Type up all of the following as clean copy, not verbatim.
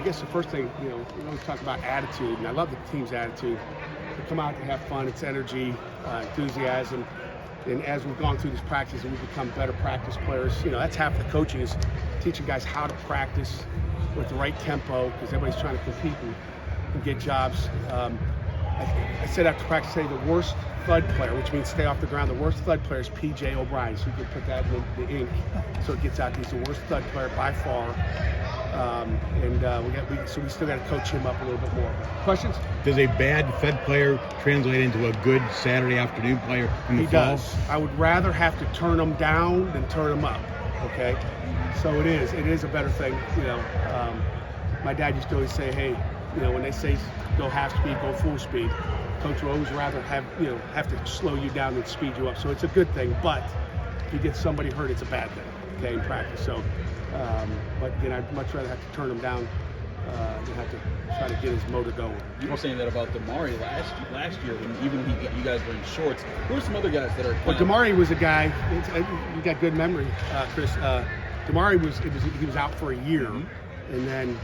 I guess the first thing, we always talk about attitude, and I love the team's attitude. They come out to have fun, it's energy, enthusiasm. And as we've gone through this practice and we've become better practice players, that's half the coaching is teaching guys how to practice with the right tempo, because everybody's trying to compete and get jobs. I said after practice today, the worst thud player, which means stay off the ground, the worst thud player is P.J. O'Brien. So you can put that in the ink so it gets out. He's the worst thud player by far. So we still got to coach him up a little bit more. Questions? Does a bad thud player translate into a good Saturday afternoon player in the fall? He does. I would rather have to turn them down than turn them up. Okay, so it is a better thing. My dad used to always say, hey, when they say go half speed, go full speed, coach would always rather have to slow you down than speed you up. So it's a good thing, but if you get somebody hurt, it's a bad thing, okay, in practice. So, but again, I'd much rather have to turn him down than have to try to get his motor going. You were saying that about Damari last year, when you guys were in shorts. Who are some other guys that are? Well, Damari was a guy. You got good memory, Chris. Damari was out for a year, and then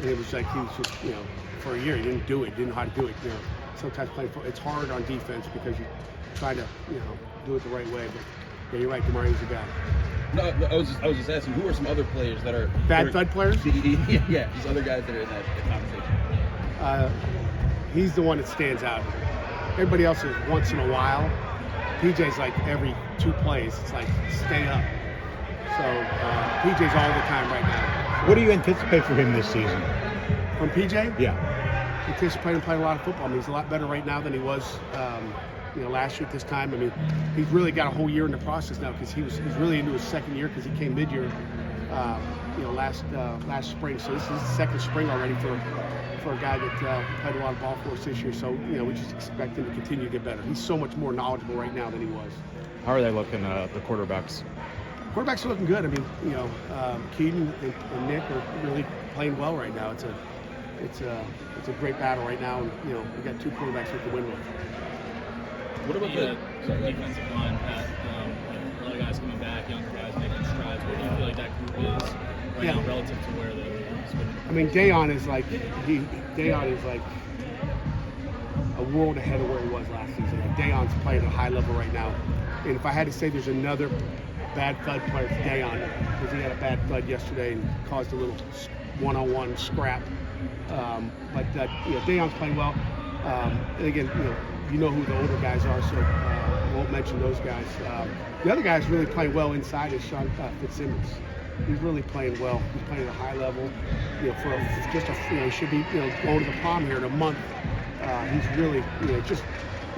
it was like he was just for a year he didn't do it, didn't know how to do it. Sometimes playing it's hard on defense because you try to do it the right way. But yeah, you're right. Damari was a guy. No, I was just asking, who are some other players that are bad thud players? Yeah, these other guys that are in that conversation. He's the one that stands out. Everybody else is once in a while. PJ's like every 2 plays. It's like stay up. So PJ's all the time right now. What do you anticipate for him this season? From PJ? Yeah. Anticipate him playing a lot of football. I mean, he's a lot better right now than he was last year at this time. I mean, he's really got a whole year in the process now because he's really into his second year because he came mid-year, last spring. So this is his second spring already for a guy that played a lot of ball for us this year. So we just expect him to continue to get better. He's so much more knowledgeable right now than he was. How are they looking, the quarterbacks? Quarterbacks are looking good. I mean, Keaton and Nick are really playing well right now. It's a great battle right now, and we got 2 quarterbacks we can win with. What about the defensive line, Pat? A lot of guys coming back, younger guys making strides. Where do you feel like that group is right now relative to where they were? I mean, Dayon is like a world ahead of where he was last season. Like, Dayon's playing at a high level right now. And if I had to say there's another bad thud player, it's Dayon, because he had a bad thud yesterday and caused a little one-on-one scrap. But Dayon's playing well. And again, you know who the older guys are, so I won't mention those guys. The other guys really playing well inside is Sean Fitzsimmons. He's really playing well. He's playing at a high level. He should be going to the prom here in a month. He's really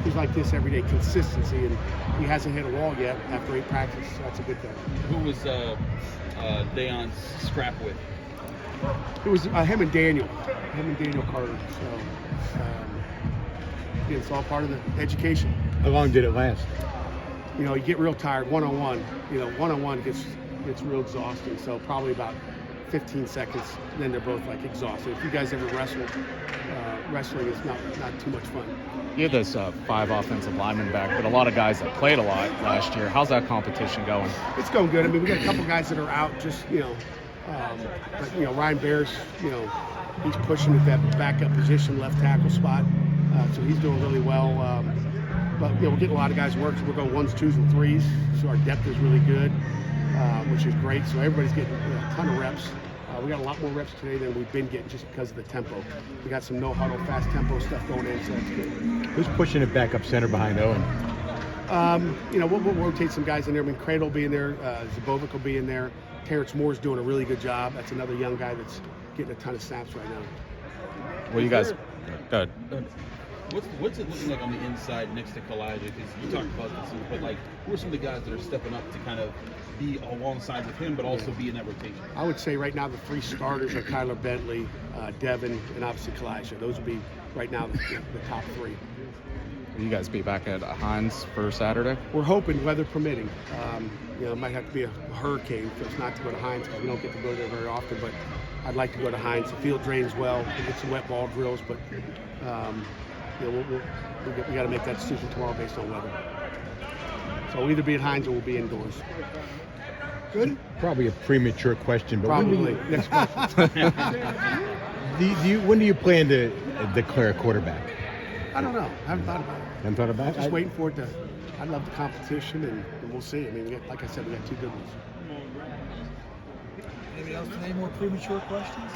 he's like this every day, consistency, and he hasn't hit a wall yet after 8 practices. So that's a good thing. Who was Dayon's scrap with? It was him and Daniel Carter. So. It's all part of the education. How long did it last? You get real tired one-on-one. One-on-one gets real exhausting. So probably about 15 seconds, then they're both like exhausted. If you guys ever wrestled, wrestling is not too much fun. You have this 5 offensive linemen back, but a lot of guys that played a lot last year. How's that competition going? It's going good. I mean, we got a couple guys that are out but Ryan Bears, he's pushing at that backup position, left tackle spot. So he's doing really well. But we're getting a lot of guys work. So we're going 1s, 2s, and 3s. So our depth is really good, which is great. So everybody's getting a ton of reps. We got a lot more reps today than we've been getting just because of the tempo. We got some no-huddle, fast tempo stuff going in, so that's good. Who's pushing it back up center behind Owen? We'll rotate some guys in there. I mean, Cradle will be in there. Zabovic will be in there. Terrence Moore's doing a really good job. That's another young guy that's getting a ton of snaps right now. Well, you guys, go ahead. What's it looking like on the inside next to Kalijah? Because you talked about this, but who are some of the guys that are stepping up to kind of be alongside with him, but also be in that rotation? I would say right now the 3 starters are Kyler Bentley, Devin, and obviously Kalijah. Those would be right now the top 3. Will you guys be back at Hines for Saturday? We're hoping, weather permitting. It might have to be a hurricane for us not to go to Hines because we don't get to go there very often. But I'd like to go to Hines. The field drains well. We get some wet ball drills, but we got to make that decision tomorrow based on weather. So we'll either be at Hines or we'll be indoors. Good? Probably a premature question, but Probably. Next question. when do you plan to declare a quarterback? I don't know. I haven't thought about it. Haven't thought about Just it? waiting for it to. I love the competition, and we'll see. I mean, like I said, we got 2 good ones. Anybody else with any more premature questions?